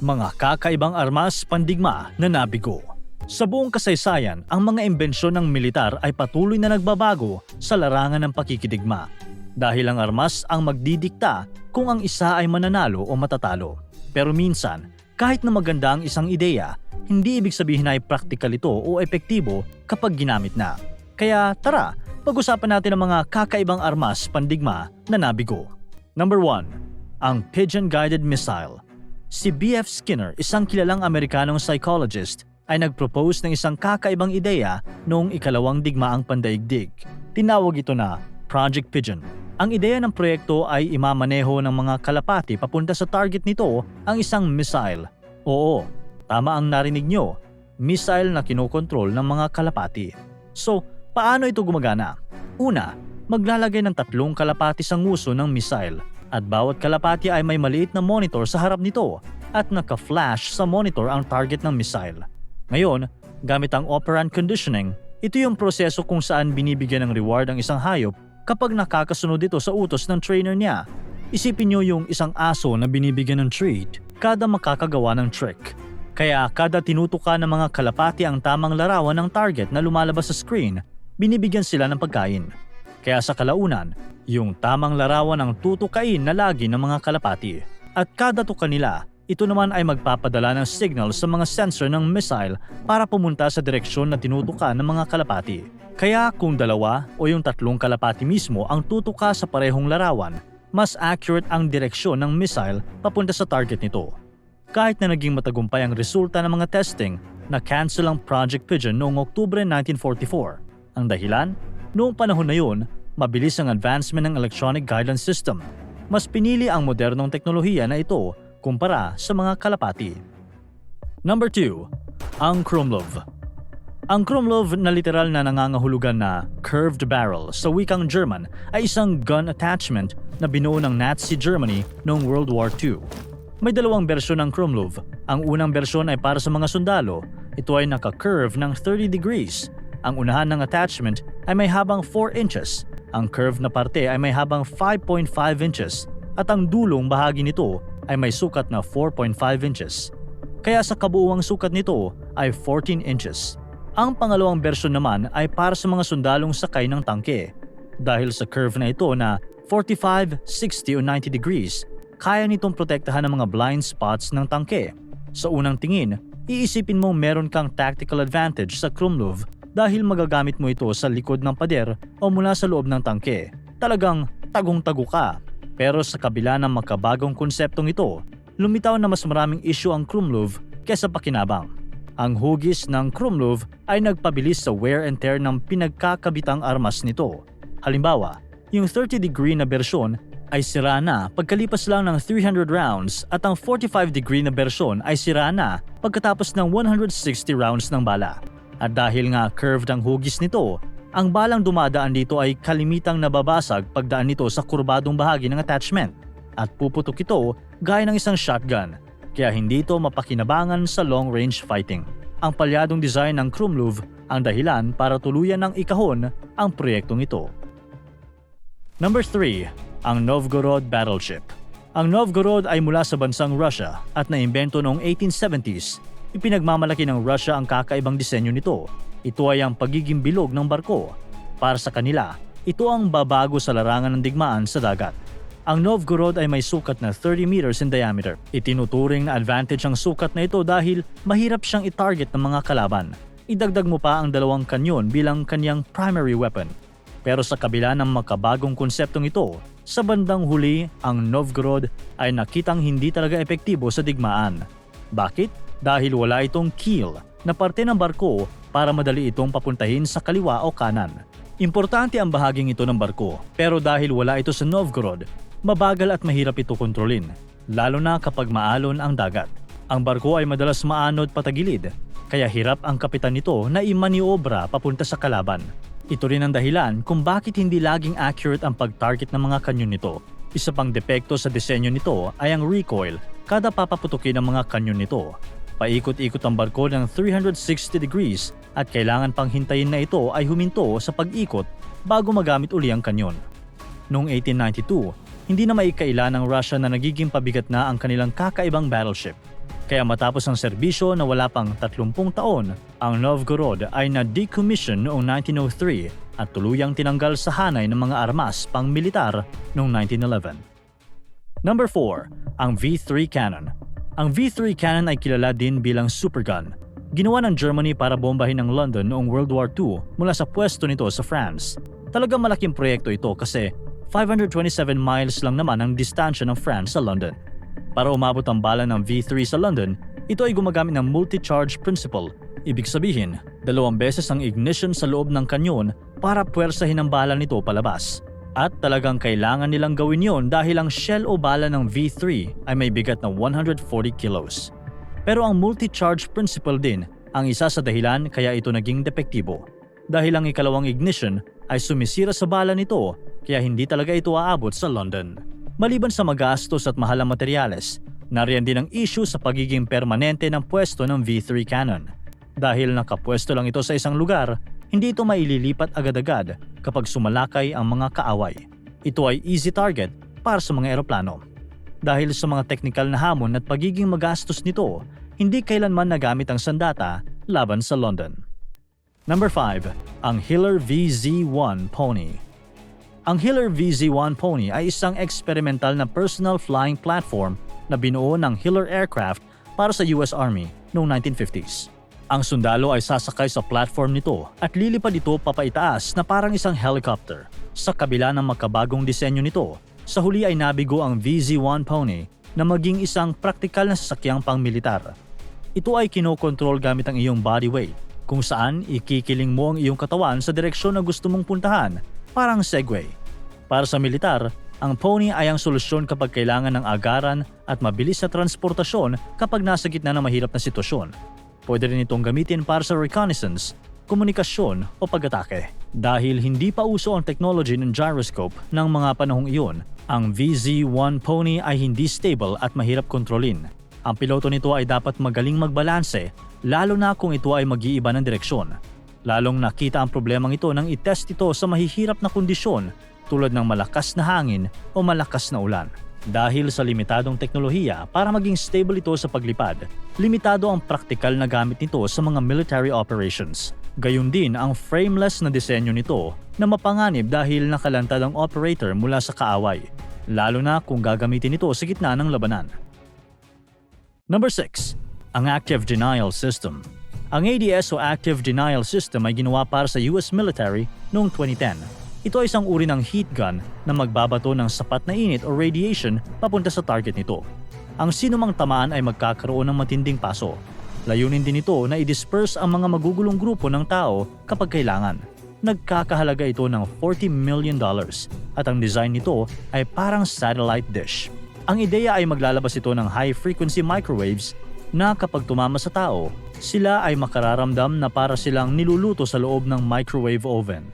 Mga kakaibang armas pandigma na nabigo. Sa buong kasaysayan, ang mga imbensyon ng militar ay patuloy na nagbabago sa larangan ng pakikidigma. Dahil ang armas ang magdidikta kung ang isa ay mananalo o matatalo. Pero minsan, kahit na maganda ang isang ideya, hindi ibig sabihin na ay praktikal ito o epektibo kapag ginamit na. Kaya tara, pag-usapan natin ang mga kakaibang armas pandigma na nabigo. Number 1. Ang Pigeon-Guided Missile. Si B.F. Skinner, isang kilalang Amerikanong psychologist, ay nag-propose ng isang kakaibang ideya noong ikalawang digmaang pandaigdig. Tinawag ito na Project Pigeon. Ang ideya ng proyekto ay imamaneho ng mga kalapati papunta sa target nito ang isang missile. Oo, tama ang narinig nyo, missile na kinokontrol ng mga kalapati. So, paano ito gumagana? Una, maglalagay ng 3 kalapati sa nguso ng missile at bawat kalapati ay may maliit na monitor sa harap nito at naka-flash sa monitor ang target ng missile. Ngayon, gamit ang operant conditioning, ito yung proseso kung saan binibigyan ng reward ang isang hayop kapag nakakasunod ito sa utos ng trainer niya. Isipin nyo yung isang aso na binibigyan ng treat kada makakagawa ng trick. Kaya kada tinutuka ng mga kalapati ang tamang larawan ng target na lumalabas sa screen, binibigyan sila ng pagkain. Kaya sa kalaunan, yung tamang larawan ang tutukain na lagi ng mga kalapati. At kada tuka nila, ito naman ay magpapadala ng signal sa mga sensor ng missile para pumunta sa direksyon na tinutuka ng mga kalapati. Kaya kung 2 o yung 3 kalapati mismo ang tutuka sa parehong larawan, mas accurate ang direksyon ng missile papunta sa target nito. Kahit na naging matagumpay ang resulta ng mga testing, na-cancel ang Project Pigeon noong Oktubre 1944. Ang dahilan? Noong panahon na yun, mabilis ang advancement ng electronic guidance system. Mas pinili ang modernong teknolohiya na ito kumpara sa mga kalapati. Number 2. Ang Krumlov. Ang Krumlov na literal na nangangahulugan na curved barrel sa wikang German ay isang gun attachment na binuo ng Nazi Germany noong World War II. May 2 bersyon ng Krumlov. Ang unang bersyon ay para sa mga sundalo. Ito ay naka-curve ng 30 degrees. Ang unahan ng attachment ay may habang 4 inches. Ang curve na parte ay may habang 5.5 inches at ang dulong bahagi nito ay may sukat na 4.5 inches. Kaya sa kabuuang sukat nito ay 14 inches. Ang pangalawang bersyon naman ay para sa mga sundalong sakay ng tangke. Dahil sa curve na ito na 45, 60 o 90 degrees, kaya nitong protektahan ang mga blind spots ng tangke. Sa unang tingin, iisipin mo meron kang tactical advantage sa Krumlov dahil magagamit mo ito sa likod ng pader o mula sa loob ng tangke. Talagang tagong-tago ka. Pero sa kabila ng makabagong konseptong ito, lumitaw na mas maraming issue ang Krumlov kaysa pakinabang. Ang hugis ng Krumlov ay nagpabilis sa wear and tear ng pinagkakabitang armas nito. Halimbawa, yung 30-degree na bersyon ay sira na pagkalipas lang ng 300 rounds at ang 45-degree na bersyon ay sira na pagkatapos ng 160 rounds ng bala. At dahil nga curved ang hugis nito, ang balang dumadaan dito ay kalimitang nababasag pagdaan nito sa kurbadong bahagi ng attachment at puputok ito gaya ng isang shotgun, kaya hindi ito mapakinabangan sa long-range fighting. Ang palyadong design ng Krumlov ang dahilan para tuluyan ng ikahon ang proyektong ito. Number 3. Ang Novgorod Battleship. Ang Novgorod ay mula sa bansang Russia at naimbento noong 1870s. Ipinagmamalaki ng Russia ang kakaibang disenyo nito. Ito ay ang pagiging bilog ng barko. Para sa kanila, ito ang babago sa larangan ng digmaan sa dagat. Ang Novgorod ay may sukat na 30 meters in diameter. Itinuturing na advantage ang sukat na ito dahil mahirap siyang i-target ng mga kalaban. Idagdag mo pa ang 2 kanyon bilang kanyang primary weapon. Pero sa kabila ng makabagong konseptong ito, sa bandang huli, ang Novgorod ay nakitang hindi talaga epektibo sa digmaan. Bakit? Dahil wala itong keel na parte ng barko para madali itong papuntahin sa kaliwa o kanan. Importante ang bahaging ito ng barko, pero dahil wala ito sa Novgorod, mabagal at mahirap ito kontrolin, lalo na kapag maalon ang dagat. Ang barko ay madalas maanod patagilid, kaya hirap ang kapitan nito na imaniobra papunta sa kalaban. Ito rin ang dahilan kung bakit hindi laging accurate ang pag-target ng mga kanyon nito. Isa pang depekto sa disenyo nito ay ang recoil kada papaputukin ang mga kanyon nito. Paikot-ikot ang barko ng 360 degrees at kailangan pang hintayin na ito ay huminto sa pag-ikot bago magamit uli ang kanyon. Noong 1892, hindi na maikaila ng Russia na nagiging pabigat na ang kanilang kakaibang battleship. Kaya matapos ang serbisyo na wala pang 30 taon, ang Novgorod ay na-decommission noong 1903 at tuluyang tinanggal sa hanay ng mga armas pang militar noong 1911. Number 4. Ang V3 Cannon. Ang V3 cannon ay kilala din bilang supergun. Ginawa ng Germany para bombahin ang London noong World War II mula sa pwesto nito sa France. Talagang malaking proyekto ito kasi 527 miles lang naman ang distansya ng France sa London. Para umabot ang bala ng V3 sa London, ito ay gumagamit ng multi-charge principle. Ibig sabihin, 2 beses ang ignition sa loob ng kanyon para puwersahin ang bala nito palabas. At talagang kailangan nilang gawin yon dahil ang shell o bala ng V3 ay may bigat na 140 kilos. Pero ang multi-charge principle din ang isa sa dahilan kaya ito naging depektibo. Dahil ang ikalawang ignition ay sumisira sa bala nito kaya hindi talaga ito aabot sa London. Maliban sa magastos at mahal na materyales, nariyan din ang issue sa pagiging permanente ng pwesto ng V3 cannon. Dahil nakapwesto lang ito sa isang lugar, hindi ito maililipat agad-agad kapag sumalakay ang mga kaaway. Ito ay easy target para sa mga eroplano. Dahil sa mga teknikal na hamon at pagiging magastos nito, hindi kailanman nagamit ang sandata laban sa London. Number 5. Ang Hiller VZ-1 Pony. Ang Hiller VZ-1 Pony ay isang experimental na personal flying platform na binuo ng Hiller Aircraft para sa US Army noong 1950s. Ang sundalo ay sasakay sa platform nito at lilipad ito papaitaas na parang isang helicopter. Sa kabila ng makabagong disenyo nito, sa huli ay nabigo ang VZ-1 Pony na maging isang praktikal na sasakyang pang-militar. Ito ay kinokontrol gamit ang iyong body weight, kung saan ikikiling mo ang iyong katawan sa direksyon na gusto mong puntahan, parang Segway. Para sa militar, ang pony ay ang solusyon kapag kailangan ng agaran at mabilis na transportasyon kapag nasa gitna ng mahirap na sitwasyon. Pwede rin itong gamitin para sa reconnaissance, komunikasyon o pag-atake. Dahil hindi pa uso ang technology ng gyroscope ng mga panahong iyon, ang VZ-1 Pony ay hindi stable at mahirap kontrolin. Ang piloto nito ay dapat magaling magbalanse, lalo na kung ito ay mag-iiba ng direksyon. Lalong nakita ang problemang ito nang itest ito sa mahihirap na kondisyon tulad ng malakas na hangin o malakas na ulan. Dahil sa limitadong teknolohiya para maging stable ito sa paglipad, limitado ang praktikal na gamit nito sa mga military operations. Gayun din ang frameless na disenyo nito na mapanganib dahil nakalantad ang operator mula sa kaaway, lalo na kung gagamitin ito sa gitna ng labanan. Number 6. Ang Active Denial System. Ang ADS o Active Denial System ay ginawa para sa US military noong 2010. Ito ay isang uri ng heat gun na magbabato ng sapat na init o radiation papunta sa target nito. Ang sinumang tamaan ay magkakaroon ng matinding paso. Layunin din ito na i-disperse ang mga magugulong grupo ng tao kapag kailangan. Nagkakahalaga ito ng $40 million at ang design nito ay parang satellite dish. Ang ideya ay maglalabas ito ng high-frequency microwaves na kapag tumama sa tao, sila ay makararamdam na para silang niluluto sa loob ng microwave oven.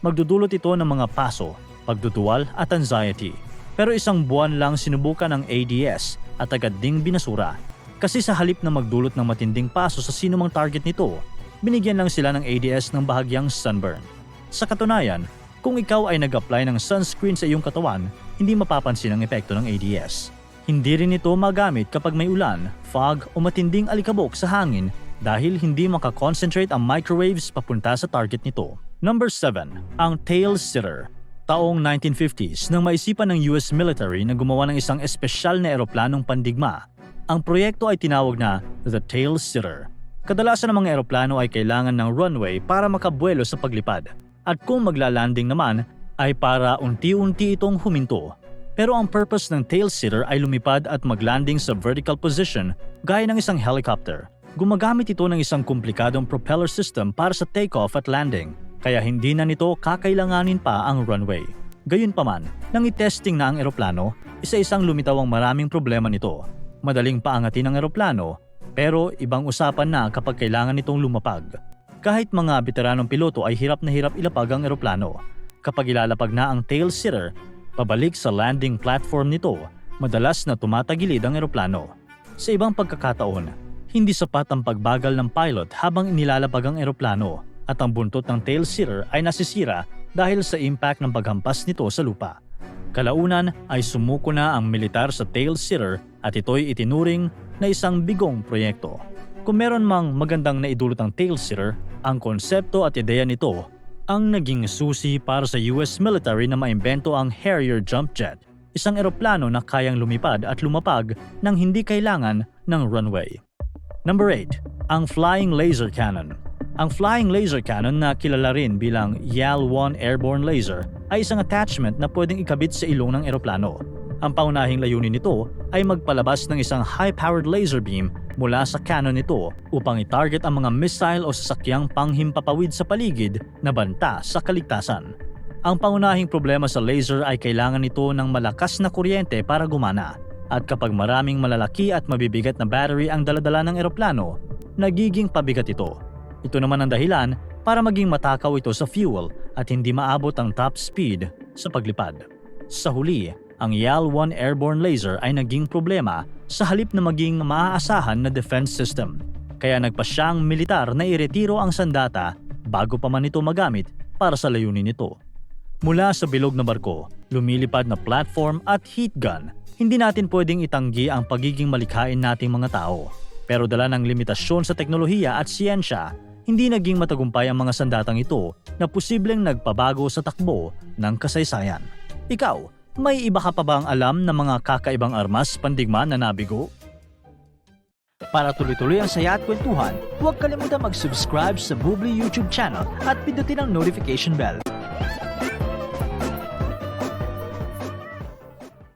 Magdudulot ito ng mga paso, pagduduwal at anxiety. Pero 1 buwan lang sinubukan ng ADS at agad ding binasura. Kasi sa halip na magdulot ng matinding paso sa sinumang target nito, binigyan lang sila ng ADS ng bahagyang sunburn. Sa katunayan, kung ikaw ay nag-apply ng sunscreen sa iyong katawan, hindi mapapansin ang epekto ng ADS. Hindi rin ito magamit kapag may ulan, fog o matinding alikabok sa hangin dahil hindi makakonsentrate ang microwaves papunta sa target nito. Number 7. Ang Tail Sitter. Taong 1950s nang maisipan ng US military na gumawa ng isang espesyal na eroplanong pandigma. Ang proyekto ay tinawag na The Tail Sitter. Kadalasan ng mga eroplano ay kailangan ng runway para makabuelo sa paglipad. At kung maglalanding naman ay para unti-unti itong huminto. Pero ang purpose ng tail sitter ay lumipad at maglanding sa vertical position gaya ng isang helicopter. Gumagamit ito ng isang komplikadong propeller system para sa takeoff at landing, kaya hindi na nito kakailanganin pa ang runway. Gayunpaman, nang itesting na ang eroplano, isa-isang lumitaw ang maraming problema nito. Madaling paangatin ang eroplano, pero ibang usapan na kapag kailangan nitong lumapag. Kahit mga veteranong piloto ay hirap na hirap ilapag ang eroplano. Kapag ilalapag na ang tail sitter, pabalik sa landing platform nito, madalas na tumatagilid ang eroplano. Sa ibang pagkakataon, hindi sapat ang pagbagal ng pilot habang inilalapag ang eroplano at ang buntot ng tail sitter ay nasisira dahil sa impact ng paghampas nito sa lupa. Kalaunan ay sumuko na ang militar sa tail sitter at ito'y itinuring na isang bigong proyekto. Kung meron mang magandang naidulot ang tailsitter, ang konsepto at ideya nito ang naging susi para sa US military na maimbento ang Harrier Jump Jet, isang eroplano na kayang lumipad at lumapag nang hindi kailangan ng runway. Number 8. Ang Flying Laser Cannon. Ang Flying Laser Cannon na kilala rin bilang YAL-1 Airborne Laser ay isang attachment na pwedeng ikabit sa ilong ng eroplano. Ang paunahing layunin nito ay magpalabas ng isang high-powered laser beam mula sa cannon nito upang i-target ang mga missile o sasakyang panghimpapawid sa paligid na banta sa kaligtasan. Ang pangunahing problema sa laser ay kailangan nito ng malakas na kuryente para gumana, at kapag maraming malalaki at mabibigat na battery ang daladala ng eroplano, nagiging pabigat ito. Ito naman ang dahilan para maging matakaw ito sa fuel at hindi maabot ang top speed sa paglipad. Sa huli, ang YAL-1 Airborne Laser ay naging problema sa halip na maging maaasahan na defense system. Kaya nagpa siyang militar na iretiro ang sandata bago pa man ito magamit para sa layunin nito. Mula sa bilog na barko, lumilipad na platform at heat gun, hindi natin pwedeng itanggi ang pagiging malikhain nating mga tao. Pero dala ng limitasyon sa teknolohiya at siyensya, hindi naging matagumpay ang mga sandatang ito na posibleng nagpabago sa takbo ng kasaysayan. Ikaw, may iba ka pa bang alam na mga kakaibang armas pandigma na nabigo? Para tuloy-tuloy ang saya at kwentuhan, huwag kalimutan mag-subscribe sa Bubbly YouTube channel at pindutin ang notification bell.